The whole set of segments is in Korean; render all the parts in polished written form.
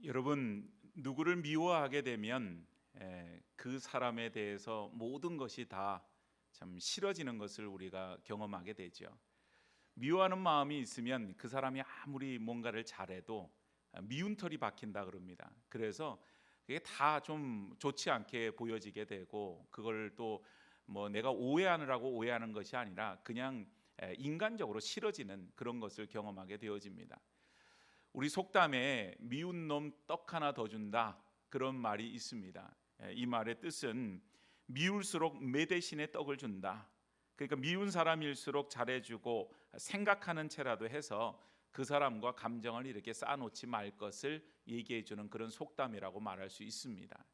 여러분, 누구를 미워하게 되면 그 사람에 대해서 모든 것이 다 참 싫어지는 것을 우리가 경험하게 되죠. 미워하는 마음이 있으면 그 사람이 아무리 뭔가를 잘해도 미운 털이 박힌다 그럽니다. 그래서 그게 다 좀 좋지 않게 보여지게 되고, 그걸 또 뭐 내가 오해하느라고 오해하는 것이 아니라 그냥 인간적으로 싫어지는 그런 것을 경험하게 되어집니다. 우리 속담에 미운 놈 떡 하나 더 준다, 그런 말이 있습니다. 이 말의 뜻은 미울수록 매 대신에 떡을 준다. 그러니까 미운 사람일수록 잘해주고 생각하는 채라도 해서 그 사람과 감정을 이렇게 쌓아놓지 말 것을 얘기해주는 그런 속담이라고 말할 수 있습니다.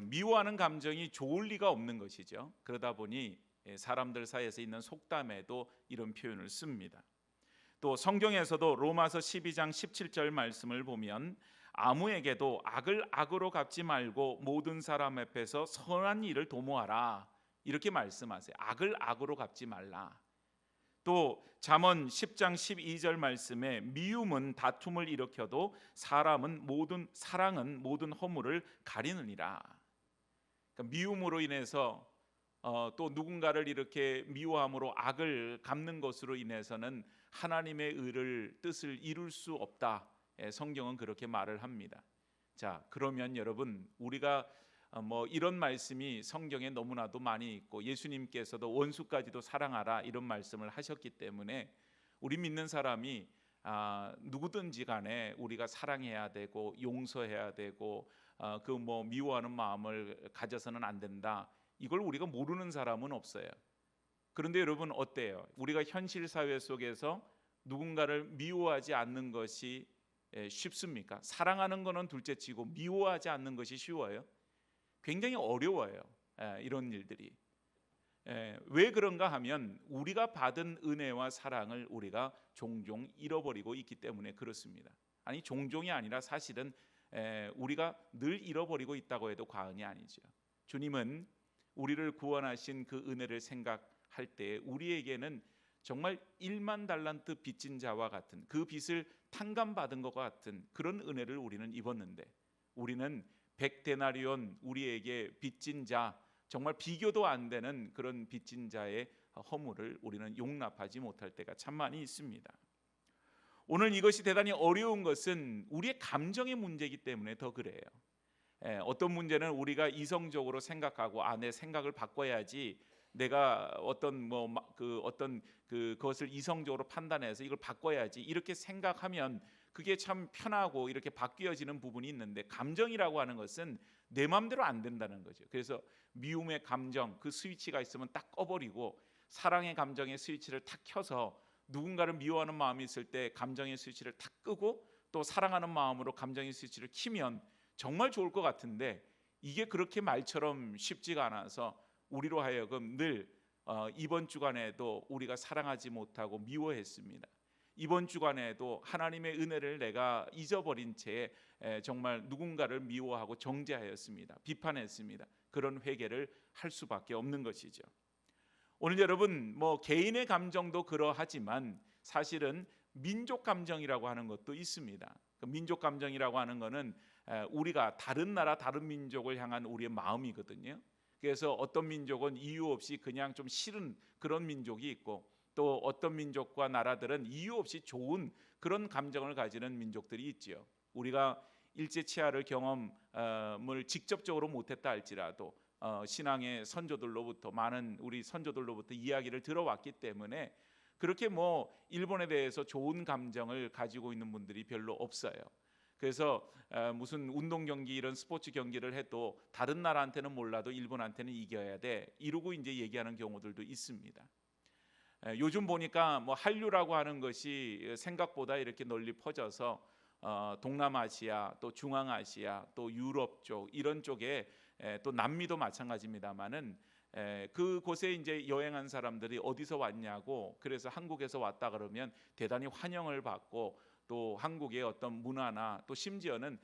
미워하는 감정이 좋을 리가 없는 것이죠. 그러다 보니 사람들 사이에서 있는 속담에도 이런 표현을 씁니다. 또 성경에서도 로마서 12장 17절 말씀을 보면 아무에게도 악을 악으로 갚지 말고 모든 사람 앞에서 선한 일을 도모하라, 이렇게 말씀하세요. 악을 악으로 갚지 말라. 또 잠언 10장 12절 말씀에 미움은 다툼을 일으켜도 사랑은 모든 허물을 가리느니라. 그러니까 미움으로 인해서 또 누군가를 이렇게 미워함으로 악을 갚는 것으로 인해서는 하나님의 뜻을 이룰 수 없다. 성경은 그렇게 말을 합니다. 자, 그러면 여러분, 우리가 뭐 이런 말씀이 성경에 너무나도 많이 있고 예수님께서도 원수까지도 사랑하라 이런 말씀을 하셨기 때문에 우리 믿는 사람이 누구든지 간에 우리가 사랑해야 되고 용서해야 되고 그 뭐 미워하는 마음을 가져서는 안 된다, 이걸 우리가 모르는 사람은 없어요. 그런데 여러분, 어때요? 우리가 현실 사회 속에서 누군가를 미워하지 않는 것이 쉽습니까? 사랑하는 것은 둘째치고 미워하지 않는 것이 쉬워요? 굉장히 어려워요. 이런 일들이. 왜 그런가 하면 우리가 받은 은혜와 사랑을 우리가 종종 잃어버리고 있기 때문에 그렇습니다. 아니, 종종이 아니라 사실은 우리가 늘 잃어버리고 있다고 해도 과언이 아니죠. 주님은 우리를 구원하신 그 은혜를 생각할 때 우리에게는 정말 1만 달란트 빚진 자와 같은, 그 빚을 탕감받은 것과 같은 그런 은혜를 우리는 입었는데, 우리는 100데나리온 우리에게 빚진 자, 정말 비교도 안 되는 그런 빚진 자의 허물을 우리는 용납하지 못할 때가 참 많이 있습니다. 오늘 이것이 대단히 어려운 것은 우리의 감정의 문제이기 때문에 더 그래요. 어떤 문제는 우리가 이성적으로 생각하고 내 생각을 바꿔야지, 내가 그것을 이성적으로 판단해서 이걸 바꿔야지 이렇게 생각하면 그게 참 편하고 이렇게 바뀌어지는 부분이 있는데, 감정이라고 하는 것은 내 마음대로 안 된다는 거죠. 그래서 미움의 감정, 그 스위치가 있으면 딱 꺼버리고 사랑의 감정의 스위치를 탁 켜서, 누군가를 미워하는 마음이 있을 때 감정의 스위치를 탁 끄고 또 사랑하는 마음으로 감정의 스위치를 켜면 정말 좋을 것 같은데, 이게 그렇게 말처럼 쉽지가 않아서 우리로 하여금 늘 이번 주간에도 우리가 사랑하지 못하고 미워했습니다. 이번 주간에도 하나님의 은혜를 내가 잊어버린 채 정말 누군가를 미워하고 정죄하였습니다. 비판했습니다. 그런 회개를 할 수밖에 없는 것이죠. 오늘 여러분, 뭐 개인의 감정도 그러하지만 사실은 민족 감정이라고 하는 것도 있습니다. 그 민족 감정이라고 하는 것은 우리가 다른 나라 다른 민족을 향한 우리의 마음이거든요. 그래서 어떤 민족은 이유 없이 그냥 좀 싫은 그런 민족이 있고, 또 어떤 민족과 나라들은 이유 없이 좋은 그런 감정을 가지는 민족들이 있지요. 우리가 일제 치하를 경험을 직접적으로 못했다 할지라도 신앙의 선조들로부터, 많은 우리 선조들로부터 이야기를 들어왔기 때문에 그렇게 뭐 일본에 대해서 좋은 감정을 가지고 있는 분들이 별로 없어요. 그래서 무슨 운동 경기, 이런 스포츠 경기를 해도 다른 나라한테는 몰라도 일본한테는 이겨야 돼, 이러고 이제 얘기하는 경우들도 있습니다. 요즘 보니까 뭐 한류라고 하는 것이 생각보다 이렇게 널리 퍼져서 동남아시아, 또 중앙아시아, 또 유럽 쪽, 이런 쪽에, 또 남미도 마찬가지입니다만은 그곳에 이제 여행한 사람들이 어디서 왔냐고, 그래서 한국에서 왔다 그러면 대단히 환영을 받고, 또 한국의 어떤 문화나 또 심지어는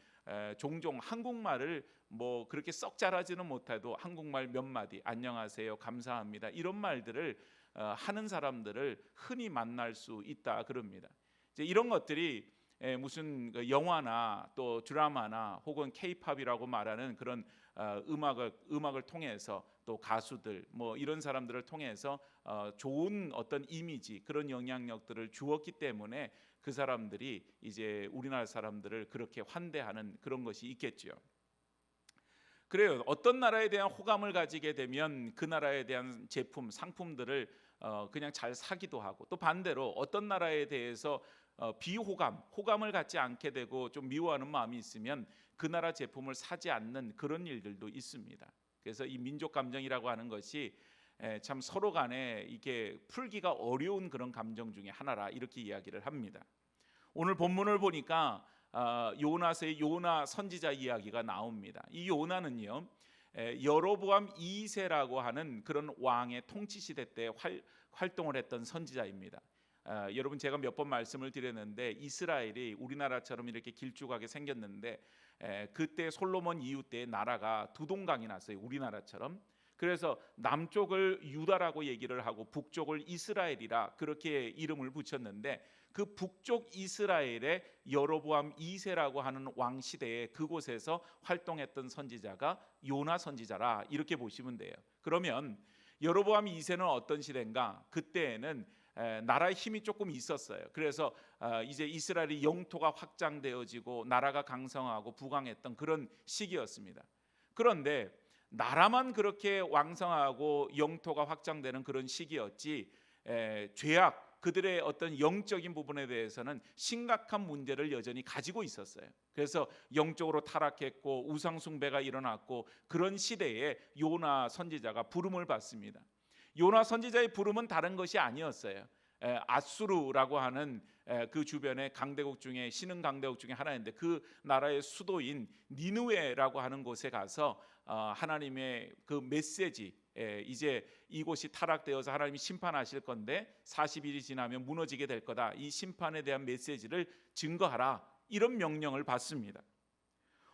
종종 한국말을 뭐 그렇게 썩 잘하지는 못해도 한국말 몇 마디, 안녕하세요, 감사합니다, 이런 말들을 하는 사람들을 흔히 만날 수 있다 그럽니다. 이제 이런 것들이 무슨 그 영화나 또 드라마나 혹은 K-팝이라고 말하는 그런 음악을 통해서 또 가수들 뭐 이런 사람들을 통해서 좋은 어떤 이미지 그런 영향력들을 주었기 때문에 그 사람들이 이제 우리나라 사람들을 그렇게 환대하는 그런 것이 있겠죠. 그래요. 어떤 나라에 대한 호감을 가지게 되면 그 나라에 대한 제품, 상품들을 그냥 잘 사기도 하고, 또 반대로 어떤 나라에 대해서 호감을 갖지 않게 되고 좀 미워하는 마음이 있으면 그 나라 제품을 사지 않는 그런 일들도 있습니다. 그래서 이 민족 감정이라고 하는 것이 참 서로 간에 이게 풀기가 어려운 그런 감정 중에 하나라 이렇게 이야기를 합니다. 오늘 본문을 보니까 요나서의 요나 선지자 이야기가 나옵니다. 이 요나는요 여로보암 2세라고 하는 그런 왕의 통치 시대 때 활동을 했던 선지자입니다. 여러분 제가 몇 번 말씀을 드렸는데 이스라엘이 우리나라처럼 이렇게 길쭉하게 생겼는데 그때 솔로몬 이후 때 나라가 두 동강이 났어요. 우리나라처럼. 그래서 남쪽을 유다라고 얘기를 하고 북쪽을 이스라엘이라 그렇게 이름을 붙였는데 그 북쪽 이스라엘의 여로보암 2세라고 하는 왕 시대에 그곳에서 활동했던 선지자가 요나 선지자라 이렇게 보시면 돼요. 그러면 여로보암 2세는 어떤 시대인가? 그때에는 나라의 힘이 조금 있었어요. 그래서 이제 이스라엘의 영토가 확장되어지고 나라가 강성하고 부강했던 그런 시기였습니다. 그런데 나라만 그렇게 왕성하고 영토가 확장되는 그런 시기였지 죄악 그들의 어떤 영적인 부분에 대해서는 심각한 문제를 여전히 가지고 있었어요. 그래서 영적으로 타락했고 우상 숭배가 일어났고 그런 시대에 요나 선지자가 부름을 받습니다. 요나 선지자의 부름은 다른 것이 아니었어요. 아수르라고 하는 그 주변의 강대국 중에 신흥 강대국 중에 하나인데 그 나라의 수도인 니느웨라고 하는 곳에 가서 하나님의 그 메시지 이제 이곳이 타락되어서 하나님이 심판하실 건데 40일이 지나면 무너지게 될 거다. 이 심판에 대한 메시지를 증거하라. 이런 명령을 받습니다.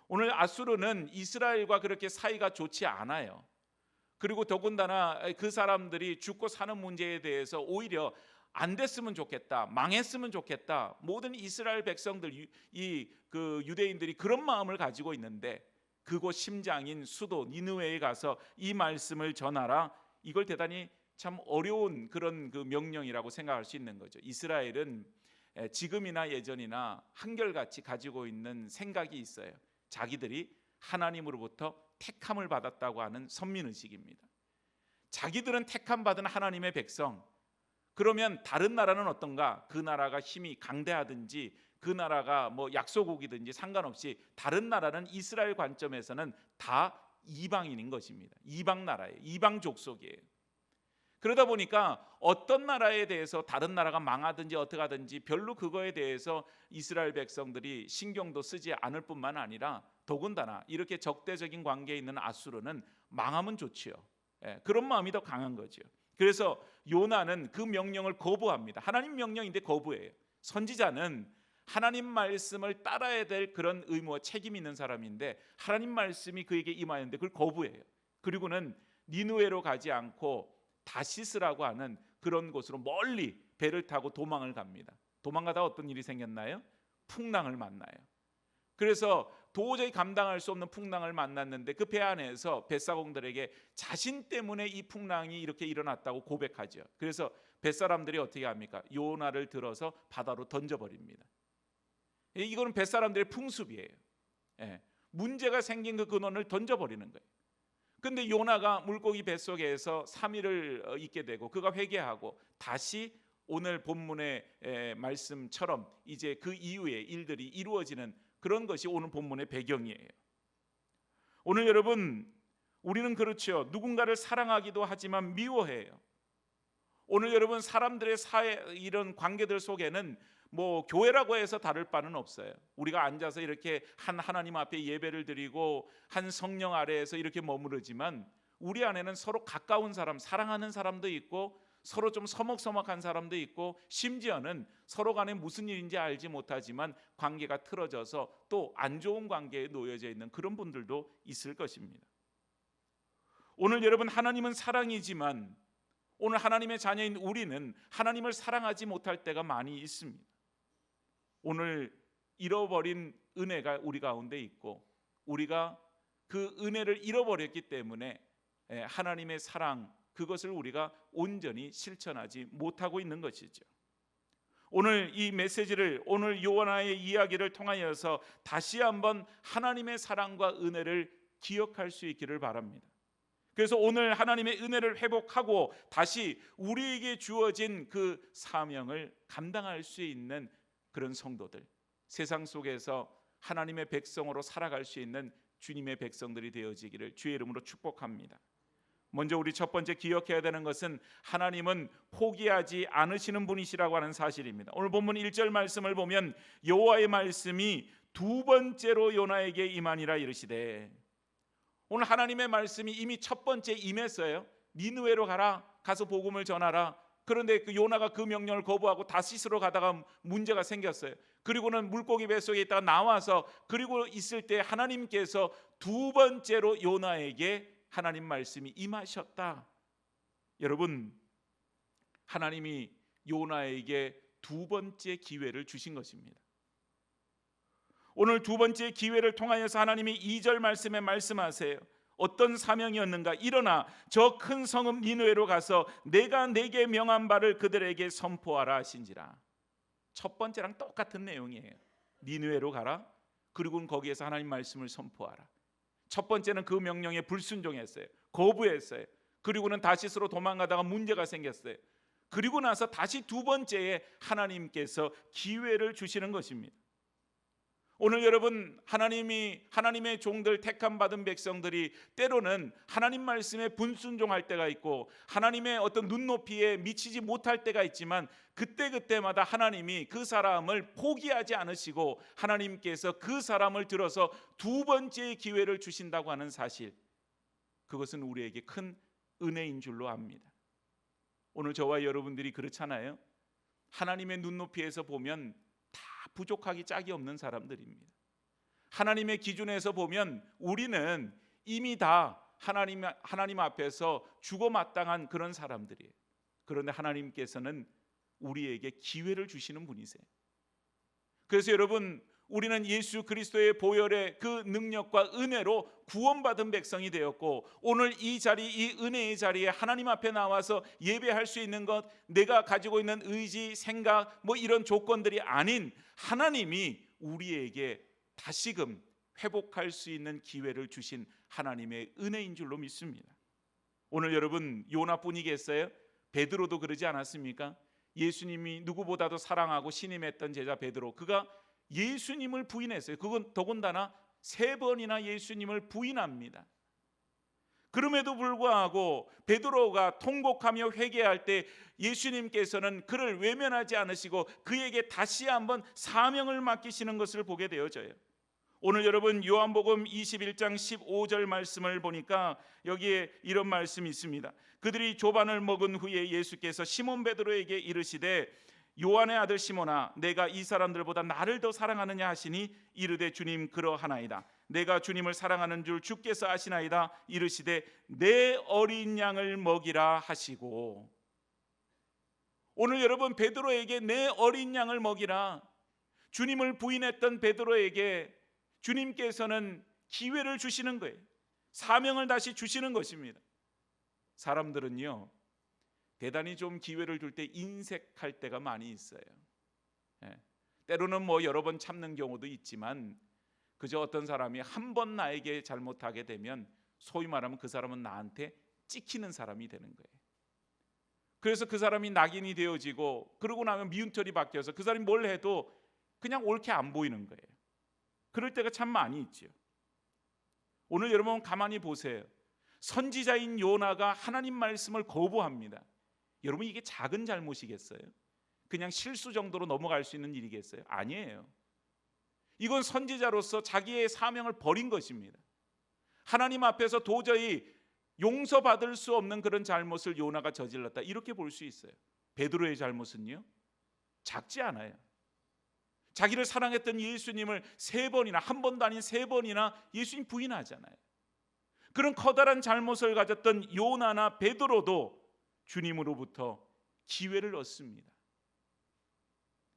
오늘 아수르는 이스라엘과 그렇게 사이가 좋지 않아요. 그리고 더군다나 그 사람들이 죽고 사는 문제에 대해서 오히려 안 됐으면 좋겠다, 망했으면 좋겠다. 모든 이스라엘 백성들, 그 유대인들이 그런 마음을 가지고 있는데 그곳 심장인 수도 니느웨에 가서 이 말씀을 전하라. 이걸 대단히 참 어려운 그런 그 명령이라고 생각할 수 있는 거죠. 이스라엘은 지금이나 예전이나 한결같이 가지고 있는 생각이 있어요. 자기들이 하나님으로부터 택함을 받았다고 하는 선민의식입니다. 자기들은 택함 받은 하나님의 백성. 그러면 다른 나라는 어떤가? 그 나라가 힘이 강대하든지 그 나라가 뭐 약소국이든지 상관없이 다른 나라는 이스라엘 관점에서는 다 이방인인 것입니다. 이방 나라예요. 이방 족속이에요. 그러다 보니까 어떤 나라에 대해서 다른 나라가 망하든지 어떻게 하든지 별로 그거에 대해서 이스라엘 백성들이 신경도 쓰지 않을 뿐만 아니라 더군다나 이렇게 적대적인 관계에 있는 아수르는 망하면 좋지요. 그런 마음이 더 강한 거죠. 그래서 요나는 그 명령을 거부합니다. 하나님 명령인데 거부해요. 선지자는 하나님 말씀을 따라야 될 그런 의무와 책임이 있는 사람인데 하나님 말씀이 그에게 임하였는데 그걸 거부해요. 그리고는 니느웨로 가지 않고 다시스라고 하는 그런 곳으로 멀리 배를 타고 도망을 갑니다. 도망가다 어떤 일이 생겼나요? 풍랑을 만나요. 그래서 도저히 감당할 수 없는 풍랑을 만났는데 그 배 안에서 뱃사공들에게 자신 때문에 이 풍랑이 이렇게 일어났다고 고백하죠. 그래서 뱃사람들이 어떻게 합니까? 요나를 들어서 바다로 던져버립니다. 이거는 뱃사람들의 풍습이에요. 문제가 생긴 그 근원을 던져버리는 거예요. 근데 요나가 물고기 뱃속에서 3일을 있게 되고 그가 회개하고 다시 오늘 본문의 말씀처럼 이제 그 이후에 일들이 이루어지는 그런 것이 오늘 본문의 배경이에요. 오늘 여러분 우리는 그렇죠. 누군가를 사랑하기도 하지만 미워해요. 오늘 여러분 사람들의 사회 이런 관계들 속에는 뭐 교회라고 해서 다를 바는 없어요. 우리가 앉아서 이렇게 한 하나님 앞에 예배를 드리고 한 성령 아래에서 이렇게 머무르지만 우리 안에는 서로 가까운 사람, 사랑하는 사람도 있고 서로 좀 서먹서먹한 사람도 있고 심지어는 서로 간에 무슨 일인지 알지 못하지만 관계가 틀어져서 또 안 좋은 관계에 놓여져 있는 그런 분들도 있을 것입니다. 오늘 여러분 하나님은 사랑이지만 오늘 하나님의 자녀인 우리는 하나님을 사랑하지 못할 때가 많이 있습니다. 오늘 잃어버린 은혜가 우리 가운데 있고 우리가 그 은혜를 잃어버렸기 때문에 하나님의 사랑, 그것을 우리가 온전히 실천하지 못하고 있는 것이죠. 오늘 이 메시지를, 오늘 요나의 이야기를 통하여서 다시 한번 하나님의 사랑과 은혜를 기억할 수 있기를 바랍니다. 그래서 오늘 하나님의 은혜를 회복하고 다시 우리에게 주어진 그 사명을 감당할 수 있는 그런 성도들, 세상 속에서 하나님의 백성으로 살아갈 수 있는 주님의 백성들이 되어지기를 주의 이름으로 축복합니다. 먼저 우리 첫 번째 기억해야 되는 것은 하나님은 포기하지 않으시는 분이시라고 하는 사실입니다. 오늘 본문 1절 말씀을 보면 여호와의 말씀이 두 번째로 요나에게 임하니라 이르시되, 오늘 하나님의 말씀이 이미 첫 번째 임했어요. 니느웨로 가라, 가서 복음을 전하라. 그런데 그 요나가 그 명령을 거부하고 다시스로 가다가 문제가 생겼어요. 그리고는 물고기 뱃속에 있다가 나와서 그리고 있을 때 하나님께서 두 번째로 요나에게 하나님 말씀이 임하셨다. 여러분, 하나님이 요나에게 두 번째 기회를 주신 것입니다. 오늘 두 번째 기회를 통하여서 하나님이 2절 말씀에 말씀하세요. 어떤 사명이었는가? 일어나 저 큰 성읍 니느웨로 가서 내가 내게 명한 바를 그들에게 선포하라 하신지라. 첫 번째랑 똑같은 내용이에요. 니느웨로 가라. 그리고는 거기에서 하나님 말씀을 선포하라. 첫 번째는 그 명령에 불순종했어요. 거부했어요. 그리고는 다시스로 도망가다가 문제가 생겼어요. 그리고 나서 다시 두 번째에 하나님께서 기회를 주시는 것입니다. 오늘 여러분, 하나님의 종들, 택함 받은 백성들이 때로는 하나님 말씀에 불순종할 때가 있고 하나님의 어떤 눈높이에 미치지 못할 때가 있지만 그때마다 하나님이 그 사람을 포기하지 않으시고 하나님께서 그 사람을 들어서 두 번째의 기회를 주신다고 하는 사실, 그것은 우리에게 큰 은혜인 줄로 압니다. 오늘 저와 여러분들이 그렇잖아요. 하나님의 눈높이에서 보면 다 부족하기 짝이 없는 사람들입니다. 하나님의 기준에서 보면 우리는 이미 다 하나님 앞에서 죽어마땅한 그런 사람들이에요. 그런데 하나님께서는 우리에게 기회를 주시는 분이세요. 그래서 여러분, 우리는 예수 그리스도의 보혈의 그 능력과 은혜로 구원받은 백성이 되었고 오늘 이 자리, 이 은혜의 자리에 하나님 앞에 나와서 예배할 수 있는 것, 내가 가지고 있는 의지, 생각, 이런 조건들이 아닌 하나님이 우리에게 다시금 회복할 수 있는 기회를 주신 하나님의 은혜인 줄로 믿습니다. 오늘 여러분, 요나뿐이겠어요? 베드로도 그러지 않았습니까? 예수님이 누구보다도 사랑하고 신임했던 제자 베드로, 그가 예수님을 부인했어요. 그건 더군다나 3번이나 예수님을 부인합니다. 그럼에도 불구하고 베드로가 통곡하며 회개할 때 예수님께서는 그를 외면하지 않으시고 그에게 다시 한번 사명을 맡기시는 것을 보게 되어져요. 오늘 여러분, 요한복음 21장 15절 말씀을 보니까 여기에 이런 말씀이 있습니다. 그들이 조반을 먹은 후에 예수께서 시몬 베드로에게 이르시되 요한의 아들 시몬아, 내가 이 사람들보다 나를 더 사랑하느냐 하시니 이르되 주님 그러하나이다. 내가 주님을 사랑하는 줄 주께서 아시나이다. 이르시되 내 어린 양을 먹이라 하시고, 오늘 여러분, 베드로에게 내 어린 양을 먹이라, 주님을 부인했던 베드로에게 주님께서는 기회를 주시는 거예요. 사명을 다시 주시는 것입니다. 사람들은요, 대단히 좀 기회를 줄 때 인색할 때가 많이 있어요. 때로는 여러 번 참는 경우도 있지만 그저 어떤 사람이 한 번 나에게 잘못하게 되면 소위 말하면 그 사람은 나한테 찍히는 사람이 되는 거예요. 그래서 그 사람이 낙인이 되어지고 그러고 나면 미운털이 바뀌어서 그 사람이 뭘 해도 그냥 옳게 안 보이는 거예요. 그럴 때가 참 많이 있죠. 오늘 여러분 가만히 보세요. 선지자인 요나가 하나님 말씀을 거부합니다. 여러분, 이게 작은 잘못이겠어요? 그냥 실수 정도로 넘어갈 수 있는 일이겠어요? 아니에요. 이건 선지자로서 자기의 사명을 버린 것입니다. 하나님 앞에서 도저히 용서받을 수 없는 그런 잘못을 요나가 저질렀다, 이렇게 볼 수 있어요. 베드로의 잘못은요, 작지 않아요. 자기를 사랑했던 예수님을 3번이나, 한 번도 아닌 3번이나 예수님 부인하잖아요. 그런 커다란 잘못을 가졌던 요나나 베드로도 주님으로부터 기회를 얻습니다.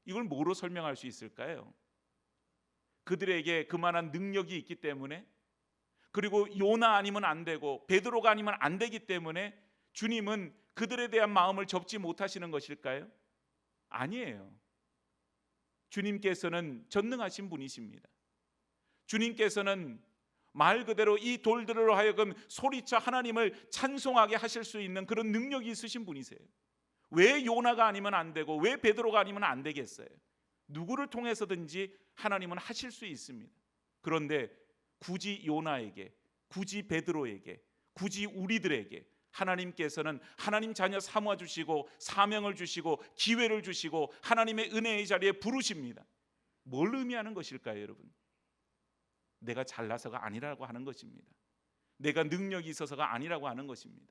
이걸 뭐로 설명할 수 있을까요? 그들에게 그만한 능력이 있기 때문에, 그리고 요나 아니면 안 되고 베드로가 아니면 안 되기 때문에 주님은 그들에 대한 마음을 접지 못하시는 것일까요? 아니에요. 주님께서는 전능하신 분이십니다. 주님께서는 말 그대로 이 돌들로 하여금 소리쳐 하나님을 찬송하게 하실 수 있는 그런 능력이 있으신 분이세요. 왜 요나가 아니면 안 되고 왜 베드로가 아니면 안 되겠어요? 누구를 통해서든지 하나님은 하실 수 있습니다. 그런데 굳이 요나에게, 굳이 베드로에게, 굳이 우리들에게 하나님께서는 하나님 자녀 삼아 주시고 사명을 주시고 기회를 주시고 하나님의 은혜의 자리에 부르십니다. 뭘 의미하는 것일까요, 여러분? 내가 잘나서가 아니라고 하는 것입니다. 내가 능력이 있어서가 아니라고 하는 것입니다.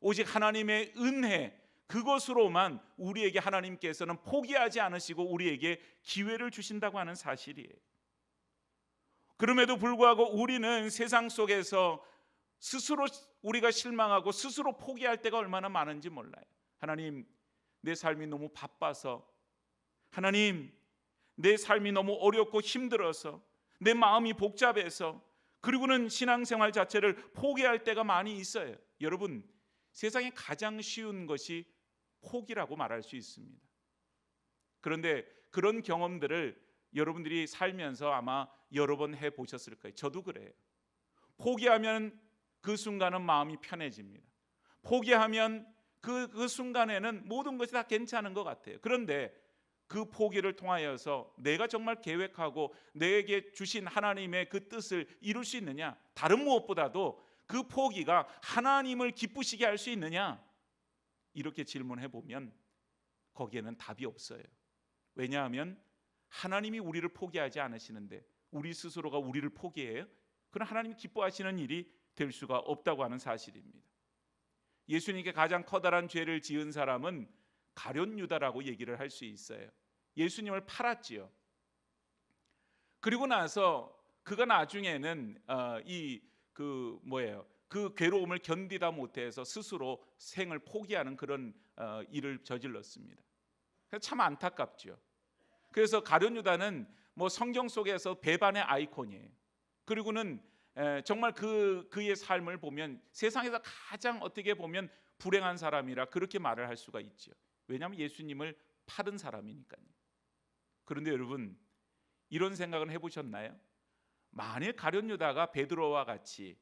오직 하나님의 은혜, 그것으로만 우리에게 하나님께서는 포기하지 않으시고 우리에게 기회를 주신다고 하는 사실이에요. 그럼에도 불구하고 우리는 세상 속에서 스스로 우리가 실망하고 스스로 포기할 때가 얼마나 많은지 몰라요. 하나님, 내 삶이 너무 바빠서, 하나님, 내 삶이 너무 어렵고 힘들어서, 내 마음이 복잡해서, 그리고는 신앙생활 자체를 포기할 때가 많이 있어요. 여러분, 세상에 가장 쉬운 것이 포기라고 말할 수 있습니다. 그런데 그런 경험들을 여러분들이 살면서 아마 여러 번 해보셨을 거예요. 저도 그래요. 포기하면 그 순간은 마음이 편해집니다. 포기하면 그 순간에는 모든 것이 다 괜찮은 것 같아요. 그런데 그 포기를 통하여서 내가 정말 계획하고 내게 주신 하나님의 그 뜻을 이룰 수 있느냐? 다른 무엇보다도 그 포기가 하나님을 기쁘시게 할 수 있느냐? 이렇게 질문해 보면 거기에는 답이 없어요. 왜냐하면 하나님이 우리를 포기하지 않으시는데 우리 스스로가 우리를 포기해요? 그럼 하나님이 기뻐하시는 일이 될 수가 없다고 하는 사실입니다. 예수님께 가장 커다란 죄를 지은 사람은 가룟 유다라고 얘기를 할 수 있어요. 예수님을 팔았지요. 그리고 나서 그가 나중에는 그 괴로움을 견디다 못해서 스스로 생을 포기하는 그런 일을 저질렀습니다. 참 안타깝죠. 그래서 가룟 유다는 성경 속에서 배반의 아이콘이에요. 그리고는 정말 그의 삶을 보면 세상에서 가장 어떻게 보면 불행한 사람이라 그렇게 말을 할 수가 있죠. 왜냐하면 예수님을 팔은 사람이니까요. 그런데 여러분, 이런 생각은 해보셨나요? 만일 가룟 유다가 베드로와 같이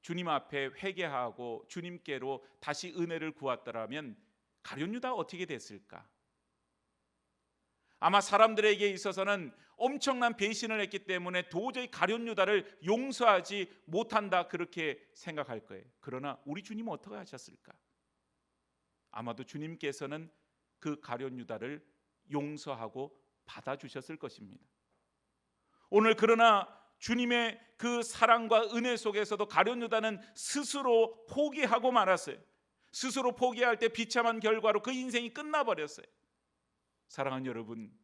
주님 앞에 회개하고 주님께로 다시 은혜를 구했더라면 가룟 유다가 어떻게 됐을까? 아마 사람들에게 있어서는 엄청난 배신을 했기 때문에 도저히 가룟 유다를 용서하지 못한다, 그렇게 생각할 거예요. 그러나 우리 주님은 어떻게 하셨을까? 아마도 주님께서는 그 가룟 유다를 용서하고 받아주셨을 것입니다. 오늘 그러나 주님의 그 사랑과 은혜 속에서도 가룟 유다는 스스로 포기하고 말았어요. 스스로 포기할 때 비참한 결과로 그 인생이 끝나버렸어요. 사랑하는 여러분,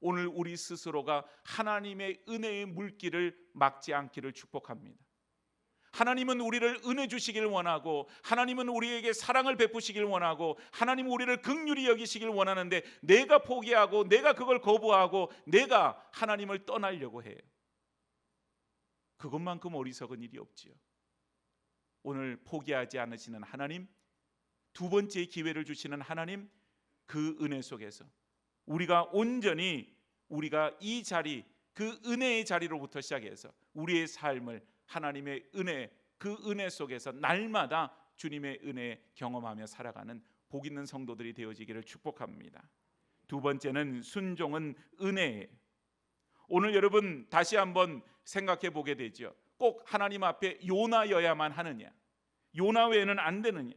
오늘 우리 스스로가 하나님의 은혜의 물길을 막지 않기를 축복합니다. 하나님은 우리를 은혜 주시길 원하고, 하나님은 우리에게 사랑을 베푸시길 원하고, 하나님은 우리를 긍휼히 여기시길 원하는데 내가 포기하고 내가 그걸 거부하고 내가 하나님을 떠나려고 해요. 그것만큼 어리석은 일이 없지요. 오늘 포기하지 않으시는 하나님, 두 번째 기회를 주시는 하나님, 그 은혜 속에서 우리가 온전히 우리가 이 자리, 그 은혜의 자리로부터 시작해서 우리의 삶을 하나님의 은혜, 그 은혜 속에서 날마다 주님의 은혜 경험하며 살아가는 복 있는 성도들이 되어지기를 축복합니다. 두 번째는 순종은 은혜예요. 오늘 여러분 다시 한번 생각해 보게 되죠. 꼭 하나님 앞에 요나여야만 하느냐? 요나 외에는 안 되느냐?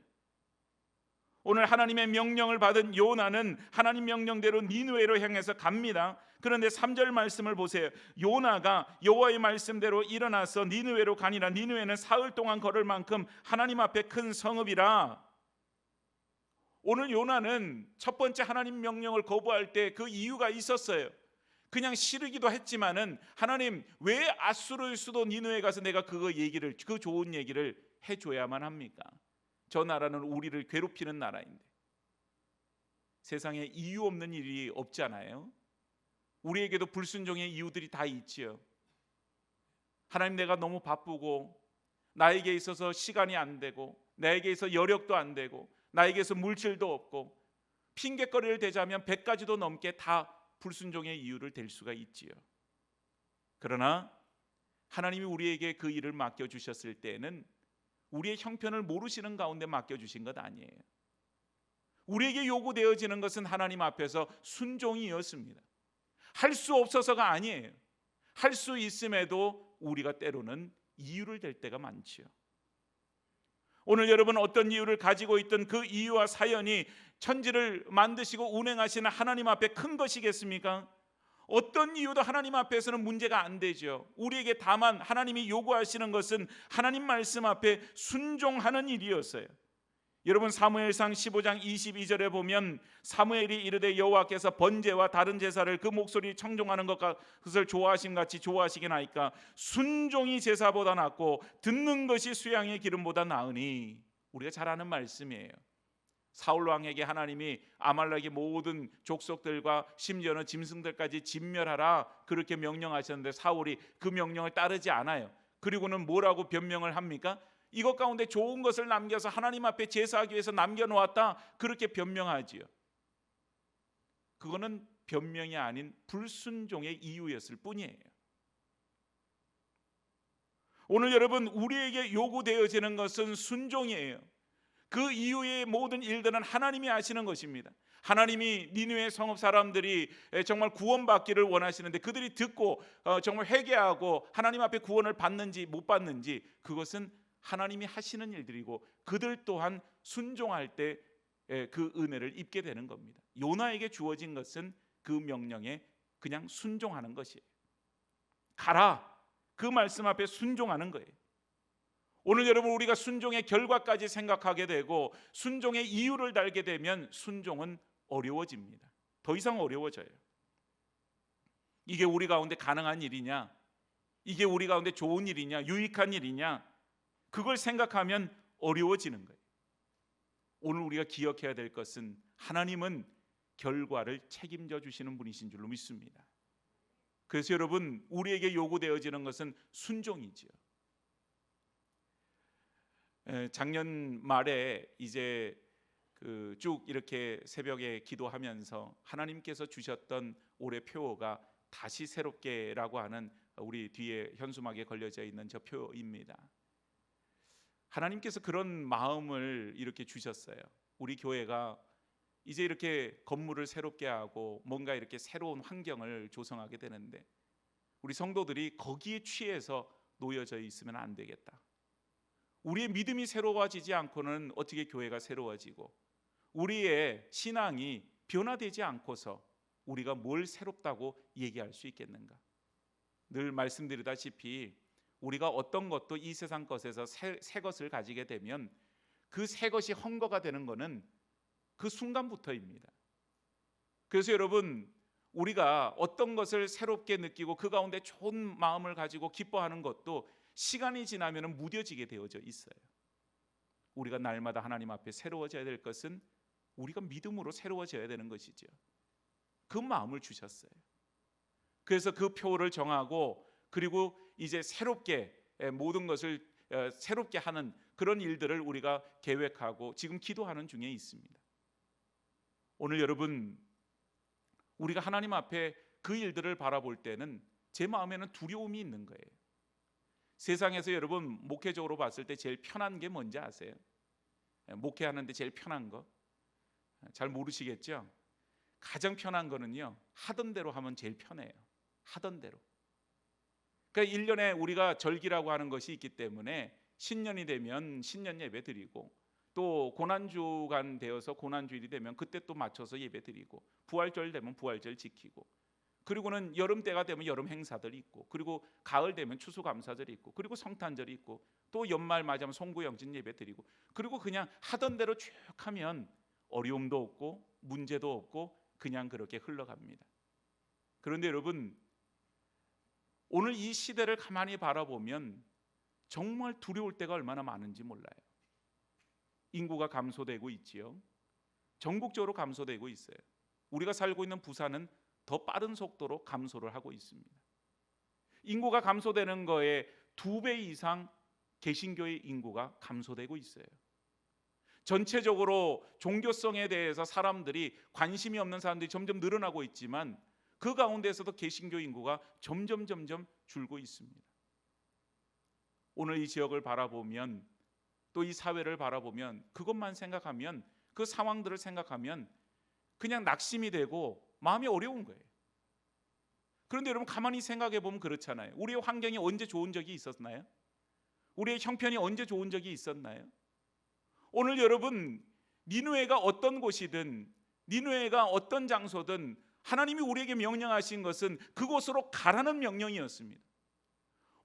오늘 하나님의 명령을 받은 요나는 하나님 명령대로 니느웨로 향해서 갑니다. 그런데 3절 말씀을 보세요. 요나가 여호와의 말씀대로 일어나서 니느웨로 가니라. 니느웨는 사흘 동안 걸을 만큼 하나님 앞에 큰 성읍이라. 오늘 요나는 첫 번째 하나님 명령을 거부할 때 그 이유가 있었어요. 그냥 싫으기도 했지만은 하나님, 왜 아수르의 수도 니느웨 가서 내가 그 좋은 얘기를 해줘야만 합니까? 저 나라는 우리를 괴롭히는 나라인데. 세상에 이유 없는 일이 없잖아요. 우리에게도 불순종의 이유들이 다 있지요. 하나님, 내가 너무 바쁘고 나에게 있어서 시간이 안 되고 나에게 있어서 여력도 안 되고 나에게서 물질도 없고 핑계거리를 대자면 100가지도 넘게 다 불순종의 이유를 댈 수가 있지요. 그러나 하나님이 우리에게 그 일을 맡겨주셨을 때에는 우리의 형편을 모르시는 가운데 맡겨주신 것 아니에요. 우리에게 요구되어지는 것은 하나님 앞에서 순종이었습니다. 할 수 없어서가 아니에요. 할 수 있음에도 우리가 때로는 이유를 댈 때가 많지요. 오늘 여러분 어떤 이유를 가지고 있던 그 이유와 사연이 천지를 만드시고 운행하시는 하나님 앞에 큰 것이겠습니까? 어떤 이유도 하나님 앞에서는 문제가 안 되죠. 우리에게 다만 하나님이 요구하시는 것은 하나님 말씀 앞에 순종하는 일이었어요. 여러분 사무엘상 15장 22절에 보면 사무엘이 이르되 여호와께서 번제와 다른 제사를 그 목소리 청종하는 것을 좋아하심 같이 좋아하시겠나이까 순종이 제사보다 낫고 듣는 것이 수양의 기름보다 나으니. 우리가 잘 아는 말씀이에요. 사울 왕에게 하나님이 아말렉의 모든 족속들과 심지어는 짐승들까지 진멸하라 그렇게 명령하셨는데 사울이 그 명령을 따르지 않아요. 그리고는 뭐라고 변명을 합니까? 이것 가운데 좋은 것을 남겨서 하나님 앞에 제사하기 위해서 남겨놓았다 그렇게 변명하지요. 그거는 변명이 아닌 불순종의 이유였을 뿐이에요. 오늘 여러분 우리에게 요구되어지는 것은 순종이에요. 그 이후의 모든 일들은 하나님이 하시는 것입니다. 하나님이 니느웨 성읍 사람들이 정말 구원받기를 원하시는데 그들이 듣고 정말 회개하고 하나님 앞에 구원을 받는지 못 받는지 그것은 하나님이 하시는 일들이고 그들 또한 순종할 때 그 은혜를 입게 되는 겁니다. 요나에게 주어진 것은 그 명령에 그냥 순종하는 것이에요. 가라, 그 말씀 앞에 순종하는 거예요. 오늘 여러분 우리가 순종의 결과까지 생각하게 되고 순종의 이유를 달게 되면 순종은 어려워집니다. 더 이상 어려워져요. 이게 우리 가운데 가능한 일이냐? 이게 우리 가운데 좋은 일이냐? 유익한 일이냐? 그걸 생각하면 어려워지는 거예요. 오늘 우리가 기억해야 될 것은 하나님은 결과를 책임져 주시는 분이신 줄로 믿습니다. 그래서 여러분 우리에게 요구되어지는 것은 순종이지요. 작년 말에 이제 쭉 이렇게 새벽에 기도하면서 하나님께서 주셨던 올해 표어가 다시 새롭게라고 하는 우리 뒤에 현수막에 걸려져 있는 저 표어입니다. 하나님께서 그런 마음을 이렇게 주셨어요. 우리 교회가 이제 이렇게 건물을 새롭게 하고 뭔가 이렇게 새로운 환경을 조성하게 되는데 우리 성도들이 거기에 취해서 놓여져 있으면 안 되겠다. 우리의 믿음이 새로워지지 않고는 어떻게 교회가 새로워지고 우리의 신앙이 변화되지 않고서 우리가 뭘 새롭다고 얘기할 수 있겠는가? 늘 말씀드리다시피 우리가 어떤 것도 이 세상 것에서 새 것을 가지게 되면 그 새 것이 헝거가 되는 것은 그 순간부터입니다. 그래서 여러분 우리가 어떤 것을 새롭게 느끼고 그 가운데 좋은 마음을 가지고 기뻐하는 것도 시간이 지나면 무뎌지게 되어져 있어요. 우리가 날마다 하나님 앞에 새로워져야 될 것은 우리가 믿음으로 새로워져야 되는 것이죠. 그 마음을 주셨어요. 그래서 그 표를 정하고 그리고 이제 새롭게 모든 것을 새롭게 하는 그런 일들을 우리가 계획하고 지금 기도하는 중에 있습니다. 오늘 여러분 우리가 하나님 앞에 그 일들을 바라볼 때는 제 마음에는 두려움이 있는 거예요. 세상에서 여러분 목회적으로 봤을 때 제일 편한 게 뭔지 아세요? 목회하는데 제일 편한 거 잘 모르시겠죠? 가장 편한 거는요 하던 대로 하면 제일 편해요. 하던 대로. 그러니까 1년에 우리가 절기라고 하는 것이 있기 때문에 신년이 되면 신년 예배 드리고 또 고난주간 되어서 고난주일이 되면 그때 또 맞춰서 예배 드리고 부활절 되면 부활절 지키고 그리고는 여름 때가 되면 여름 행사들이 있고 그리고 가을 되면 추수감사절이 있고 그리고 성탄절이 있고 또 연말 맞이하면 송구영진 예배 드리고 그리고 그냥 하던 대로 쭉 하면 어려움도 없고 문제도 없고 그냥 그렇게 흘러갑니다. 그런데 여러분 오늘 이 시대를 가만히 바라보면 정말 두려울 때가 얼마나 많은지 몰라요. 인구가 감소되고 있지요. 전국적으로 감소되고 있어요. 우리가 살고 있는 부산은 더 빠른 속도로 감소를 하고 있습니다. 인구가 감소되는 거에 2배 이상 개신교의 인구가 감소되고 있어요. 전체적으로 종교성에 대해서 사람들이 관심이 없는 사람들이 점점 늘어나고 있지만 그 가운데서도 개신교 인구가 점점 줄고 있습니다. 오늘 이 지역을 바라보면 또 이 사회를 바라보면 그것만 생각하면 그 상황들을 생각하면 그냥 낙심이 되고 마음이 어려운 거예요. 그런데 여러분 가만히 생각해 보면 그렇잖아요. 우리의 환경이 언제 좋은 적이 있었나요? 우리의 형편이 언제 좋은 적이 있었나요? 오늘 여러분 니느웨가 어떤 곳이든 니느웨가 어떤 장소든 하나님이 우리에게 명령하신 것은 그곳으로 가라는 명령이었습니다.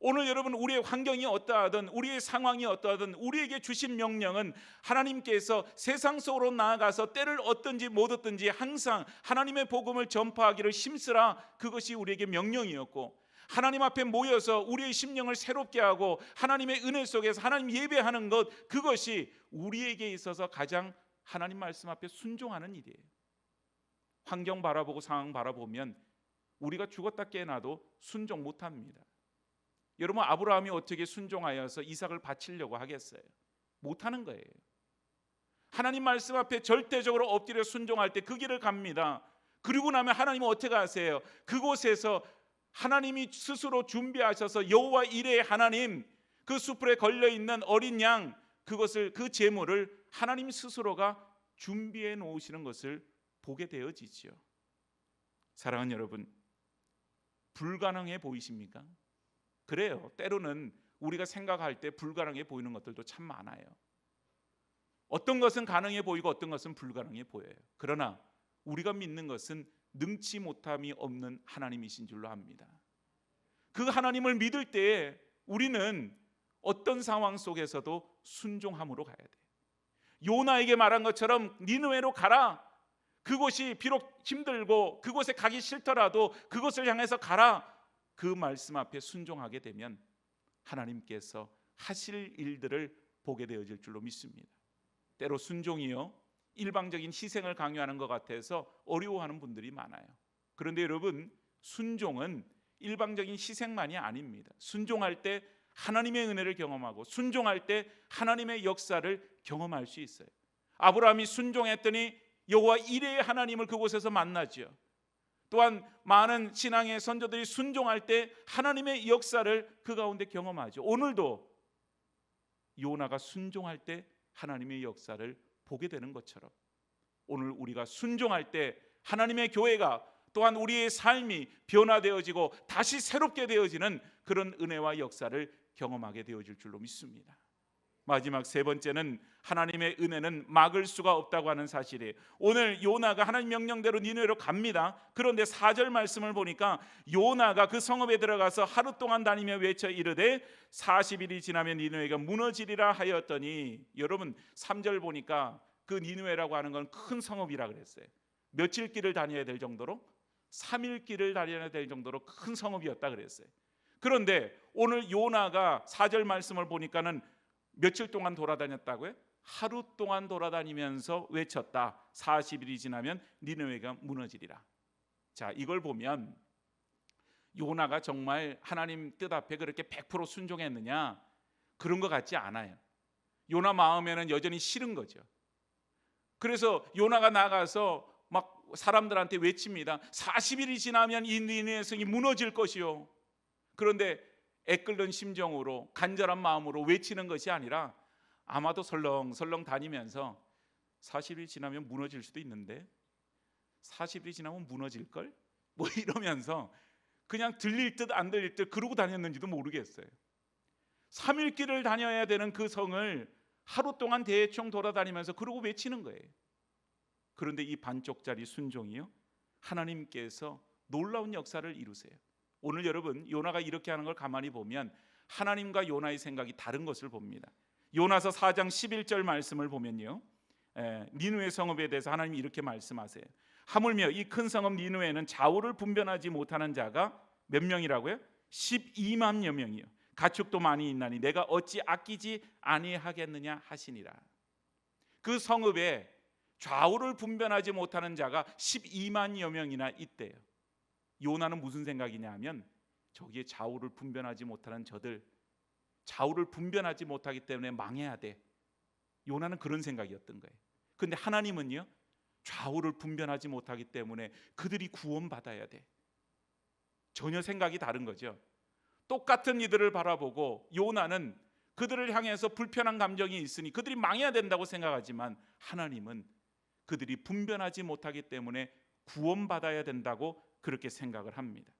오늘 여러분 우리의 환경이 어떠하든 우리의 상황이 어떠하든 우리에게 주신 명령은 하나님께서 세상 속으로 나아가서 때를 얻든지 못 얻든지 항상 하나님의 복음을 전파하기를 힘쓰라, 그것이 우리에게 명령이었고, 하나님 앞에 모여서 우리의 심령을 새롭게 하고 하나님의 은혜 속에서 하나님 예배하는 것, 그것이 우리에게 있어서 가장 하나님 말씀 앞에 순종하는 일이에요. 환경 바라보고 상황 바라보면 우리가 죽었다 깨어나도 순종 못합니다. 여러분 아브라함이 어떻게 순종하여서 이삭을 바치려고 하겠어요? 못하는 거예요. 하나님 말씀 앞에 절대적으로 엎드려 순종할 때 그 길을 갑니다. 그리고 나면 하나님은 어떻게 하세요? 그곳에서 하나님이 스스로 준비하셔서 여호와 이레의 하나님, 그 숯불에 걸려있는 어린 양, 그것을 그 제물을 하나님 스스로가 준비해 놓으시는 것을 보게 되어지지요. 사랑하는 여러분, 불가능해 보이십니까? 그래요. 때로는 우리가 생각할 때 불가능해 보이는 것들도 참 많아요. 어떤 것은 가능해 보이고 어떤 것은 불가능해 보여요. 그러나 우리가 믿는 것은 능치 못함이 없는 하나님이신 줄로 압니다. 그 하나님을 믿을 때에 우리는 어떤 상황 속에서도 순종함으로 가야 돼요. 요나에게 말한 것처럼 니느웨로 가라. 그곳이 비록 힘들고 그곳에 가기 싫더라도 그곳을 향해서 가라. 그 말씀 앞에 순종하게 되면 하나님께서 하실 일들을 보게 되어질 줄로 믿습니다. 때로 순종이요 일방적인 희생을 강요하는 것 같아서 어려워하는 분들이 많아요. 그런데 여러분, 순종은 일방적인 희생만이 아닙니다. 순종할 때 하나님의 은혜를 경험하고 순종할 때 하나님의 역사를 경험할 수 있어요. 아브라함이 순종했더니 여호와 이레의 하나님을 그곳에서 만나죠. 또한 많은 신앙의 선조들이 순종할 때 하나님의 역사를 그 가운데 경험하죠. 오늘도 요나가 순종할 때 하나님의 역사를 보게 되는 것처럼 오늘 우리가 순종할 때 하나님의 교회가 또한 우리의 삶이 변화되어지고 다시 새롭게 되어지는 그런 은혜와 역사를 경험하게 되어질 줄로 믿습니다. 마지막 세 번째는 하나님의 은혜는 막을 수가 없다고 하는 사실이에요. 오늘 요나가 하나님 명령대로 니느웨로 갑니다. 그런데 4절 말씀을 보니까 요나가 그 성읍에 들어가서 하루 동안 다니며 외쳐 이르되 40일이 지나면 니느웨가 무너지리라 하였더니, 여러분 3절 보니까 그 니느웨라고 하는 건 큰 성읍이라 그랬어요. 며칠 길을 다녀야 될 정도로 3일 길을 다녀야 될 정도로 큰 성읍이었다 그랬어요. 그런데 오늘 요나가 4절 말씀을 보니까는 며칠 동안 돌아다녔다고요? 하루 동안 돌아다니면서 외쳤다. 40일이 지나면 니느웨가 무너지리라. 자, 이걸 보면 요나가 정말 하나님 뜻 앞에 그렇게 100% 순종했느냐? 그런 것 같지 않아요. 요나 마음에는 여전히 싫은 거죠. 그래서 요나가 나가서 막 사람들한테 외칩니다. 40일이 지나면 이 니느웨 성이 무너질 것이요. 그런데 애끓는 심정으로 간절한 마음으로 외치는 것이 아니라 아마도 설렁설렁 다니면서 40일 지나면 무너질 수도 있는데 40일이 지나면 무너질걸? 뭐 이러면서 그냥 들릴 듯 안 들릴 듯 그러고 다녔는지도 모르겠어요. 3일 길을 다녀야 되는 그 성을 하루 동안 대충 돌아다니면서 그러고 외치는 거예요. 그런데 이 반쪽짜리 순종이요, 하나님께서 놀라운 역사를 이루세요. 오늘 여러분 요나가 이렇게 하는 걸 가만히 보면 하나님과 요나의 생각이 다른 것을 봅니다. 요나서 4장 11절 말씀을 보면요, 니느웨 성읍에 대해서 하나님이 이렇게 말씀하세요. 하물며 이 큰 성읍 니느웨는 좌우를 분별하지 못하는 자가 몇 명이라고요? 12만여 명이요. 가축도 많이 있나니 내가 어찌 아끼지 아니하겠느냐 하시니라. 그 성읍에 좌우를 분별하지 못하는 자가 12만여 명이나 있대요. 요나는 무슨 생각이냐 하면 저기에 좌우를 분별하지 못하는 저들, 좌우를 분별하지 못하기 때문에 망해야 돼. 요나는 그런 생각이었던 거예요. 근데 하나님은요, 좌우를 분별하지 못하기 때문에 그들이 구원받아야 돼. 전혀 생각이 다른 거죠. 똑같은 이들을 바라보고 요나는 그들을 향해서 불편한 감정이 있으니 그들이 망해야 된다고 생각하지만 하나님은 그들이 분별하지 못하기 때문에 구원받아야 된다고 그렇게 생각을 합니다.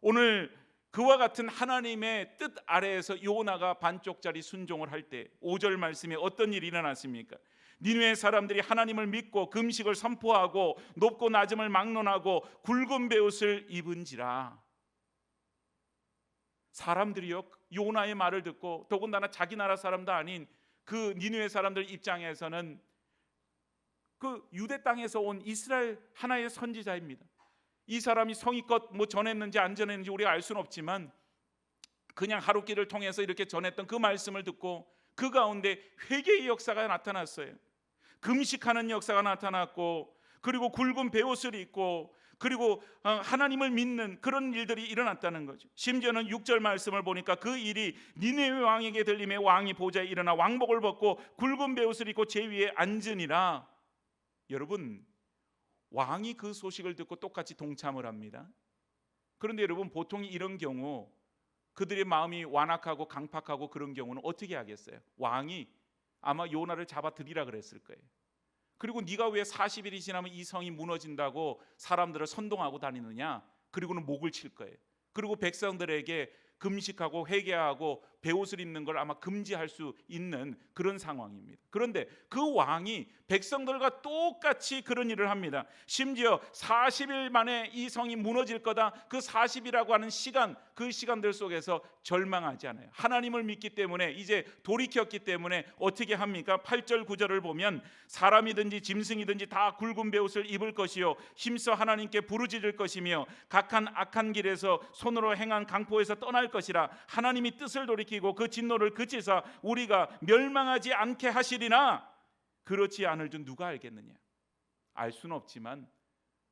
오늘 그와 같은 하나님의 뜻 아래에서 요나가 반쪽짜리 순종을 할 때 5절 말씀에 어떤 일이 일어났습니까? 니느웨 사람들이 하나님을 믿고 금식을 선포하고 높고 낮음을 막론하고 굵은 베옷을 입은지라. 사람들이요, 요나의 말을 듣고, 더군다나 자기 나라 사람도 아닌 그 니느웨 사람들 입장에서는 그 유대 땅에서 온 이스라엘 하나의 선지자입니다. 이 사람이 성의껏 뭐 전했는지 안 전했는지 우리가 알 수는 없지만 그냥 하루길을 통해서 이렇게 전했던 그 말씀을 듣고 그 가운데 회개의 역사가 나타났어요. 금식하는 역사가 나타났고, 그리고 굵은 베옷을 입고, 그리고 하나님을 믿는 그런 일들이 일어났다는 거죠. 심지어는 6절 말씀을 보니까 그 일이 니느웨 왕에게 들림에 왕이 보좌에 일어나 왕복을 벗고 굵은 베옷을 입고 제 위에 앉으니라. 여러분, 왕이 그 소식을 듣고 똑같이 동참을 합니다. 그런데 여러분, 보통 이런 경우 그들의 마음이 완악하고 강팍하고 그런 경우는 어떻게 하겠어요? 왕이 아마 요나를 잡아들이라 그랬을 거예요. 그리고 네가 왜 40일이 지나면 이 성이 무너진다고 사람들을 선동하고 다니느냐? 그리고는 목을 칠 거예요. 그리고 백성들에게 금식하고 회개하고 베옷을 입는 걸 아마 금지할 수 있는 그런 상황입니다. 그런데 그 왕이 백성들과 똑같이 그런 일을 합니다. 심지어 40일 만에 이 성이 무너질 거다. 그 40이라고 하는 시간, 그 시간들 속에서 절망하지 않아요. 하나님을 믿기 때문에, 이제 돌이켰기 때문에 어떻게 합니까? 8절 9절을 보면 사람이든지 짐승이든지 다 굵은 베옷을 입을 것이요 힘써 하나님께 부르짖을 것이며 각한 악한 길에서 손으로 행한 강포에서 떠날 것이라. 하나님이 뜻을 돌이키고 그 진노를 그치사 우리가 멸망하지 않게 하시리나. 그렇지 않을 줄 누가 알겠느냐? 알 수는 없지만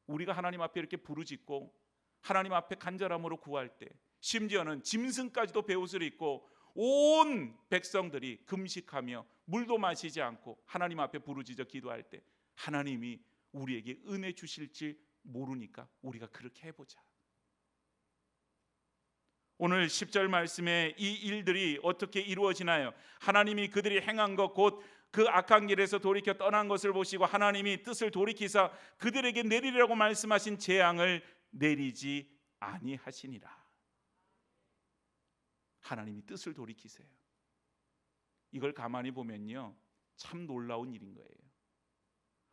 우리가 하나님 앞에 이렇게 부르짖고 하나님 앞에 간절함으로 구할 때, 심지어는 짐승까지도 베옷을 입고 온 백성들이 금식하며 물도 마시지 않고 하나님 앞에 부르짖어 기도할 때 하나님이 우리에게 은혜 주실지 모르니까 우리가 그렇게 해보자. 오늘 10절 말씀에 이 일들이 어떻게 이루어지나요? 하나님이 그들이 행한 것 곧 그 악한 길에서 돌이켜 떠난 것을 보시고 하나님이 뜻을 돌이키사 그들에게 내리라고 말씀하신 재앙을 내리지 아니하시니라. 하나님이 뜻을 돌이키세요. 이걸 가만히 보면요, 참 놀라운 일인 거예요.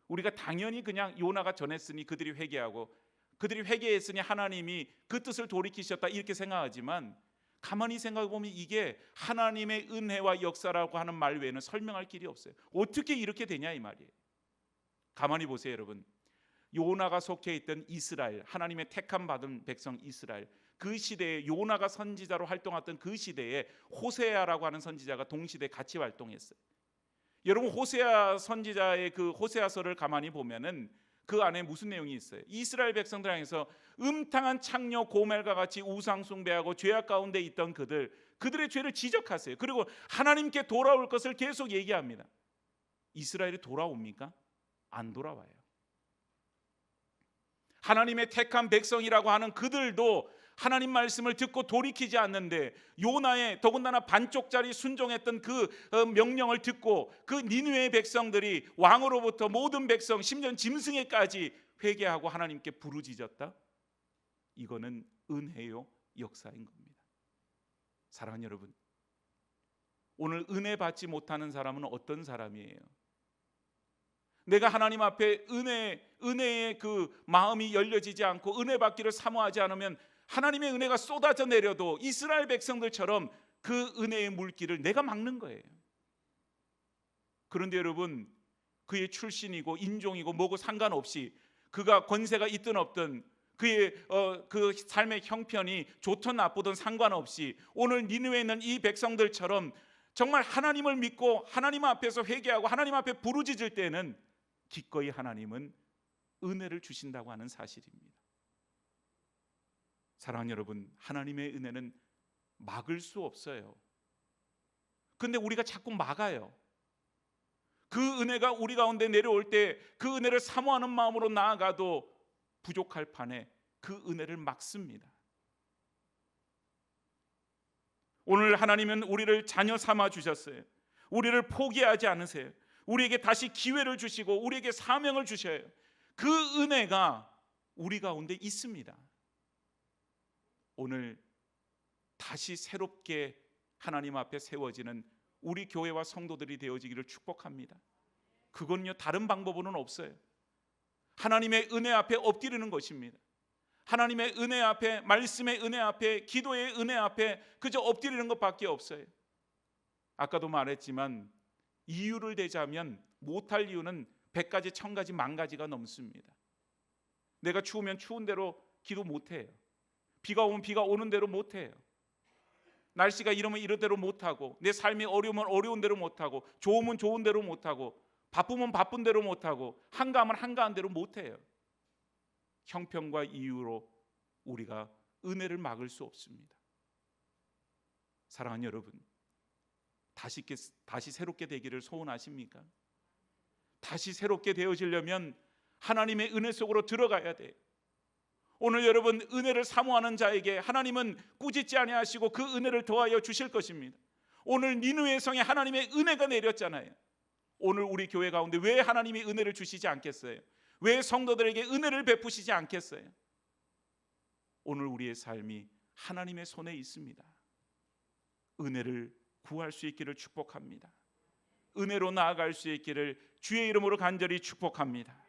우리가 당연히 그냥 요나가 전했으니 그들이 회개하고 그들이 회개했으니 하나님이 그 뜻을 돌이키셨다 이렇게 생각하지만, 가만히 생각해 보면 이게 하나님의 은혜와 역사라고 하는 말 외에는 설명할 길이 없어요. 어떻게 이렇게 되냐 이 말이에요. 가만히 보세요 여러분. 요나가 속해 있던 이스라엘, 하나님의 택함 받은 백성 이스라엘, 그 시대에 요나가 선지자로 활동했던 그 시대에 호세아라고 하는 선지자가 동시대에 같이 활동했어요. 여러분, 호세아 선지자의 그 호세아서를 가만히 보면은 그 안에 무슨 내용이 있어요? 이스라엘 백성들 향해서 음탕한 창녀 고멜과 같이 우상 숭배하고 죄악 가운데 있던 그들의 죄를 지적하세요. 그리고 하나님께 돌아올 것을 계속 얘기합니다. 이스라엘이 돌아옵니까? 안 돌아와요. 하나님의 택한 백성이라고 하는 그들도 하나님 말씀을 듣고 돌이키지 않는데, 요나의 더군다나 반쪽짜리 순종했던 그 명령을 듣고 그 니느웨의 백성들이 왕으로부터 모든 백성, 심지어 짐승에까지 회개하고 하나님께 부르짖었다. 이거는 은혜요 역사인 겁니다. 사랑하는 여러분, 오늘 은혜 받지 못하는 사람은 어떤 사람이에요? 내가 하나님 앞에 은혜의 그 마음이 열려지지 않고 은혜 받기를 사모하지 않으면 하나님의 은혜가 쏟아져 내려도 이스라엘 백성들처럼 그 은혜의 물길을 내가 막는 거예요. 그런데 여러분, 그의 출신이고 인종이고 뭐고 상관없이, 그가 권세가 있든 없든, 그의 그 삶의 형편이 좋든 나쁘든 상관없이 오늘 니느웨에 있는 이 백성들처럼 정말 하나님을 믿고 하나님 앞에서 회개하고 하나님 앞에 부르짖을 때는 기꺼이 하나님은 은혜를 주신다고 하는 사실입니다. 사랑하는 여러분, 하나님의 은혜는 막을 수 없어요. 근데 우리가 자꾸 막아요. 그 은혜가 우리 가운데 내려올 때 그 은혜를 사모하는 마음으로 나아가도 부족할 판에 그 은혜를 막습니다. 오늘 하나님은 우리를 자녀 삼아 주셨어요. 우리를 포기하지 않으세요. 우리에게 다시 기회를 주시고 우리에게 사명을 주셔요. 그 은혜가 우리 가운데 있습니다. 오늘 다시 새롭게 하나님 앞에 세워지는 우리 교회와 성도들이 되어지기를 축복합니다. 그건요, 다른 방법은 없어요. 하나님의 은혜 앞에 엎드리는 것입니다. 하나님의 은혜 앞에, 말씀의 은혜 앞에, 기도의 은혜 앞에 그저 엎드리는 것밖에 없어요. 아까도 말했지만 이유를 대자면 못할 이유는 100가지, 1000가지, 10,000가지가 넘습니다. 내가 추우면 추운 대로 기도 못해요. 비가 오면 비가 오는 대로 못해요. 날씨가 이러면 이런 대로 못하고, 내 삶이 어려우면 어려운 대로 못하고, 좋으면 좋은 대로 못하고, 바쁘면 바쁜 대로 못하고, 한가하면 한가한 대로 못해요. 형편과 이유로 우리가 은혜를 막을 수 없습니다. 사랑하는 여러분, 다시 새롭게 되기를 소원하십니까? 다시 새롭게 되어지려면 하나님의 은혜 속으로 들어가야 돼요. 오늘 여러분, 은혜를 사모하는 자에게 하나님은 꾸짖지 아니하시고 그 은혜를 더하여 주실 것입니다. 오늘 니느웨 성에 하나님의 은혜가 내렸잖아요. 오늘 우리 교회 가운데 왜 하나님이 은혜를 주시지 않겠어요? 왜 성도들에게 은혜를 베푸시지 않겠어요? 오늘 우리의 삶이 하나님의 손에 있습니다. 은혜를 구할 수 있기를 축복합니다. 은혜로 나아갈 수 있기를 주의 이름으로 간절히 축복합니다.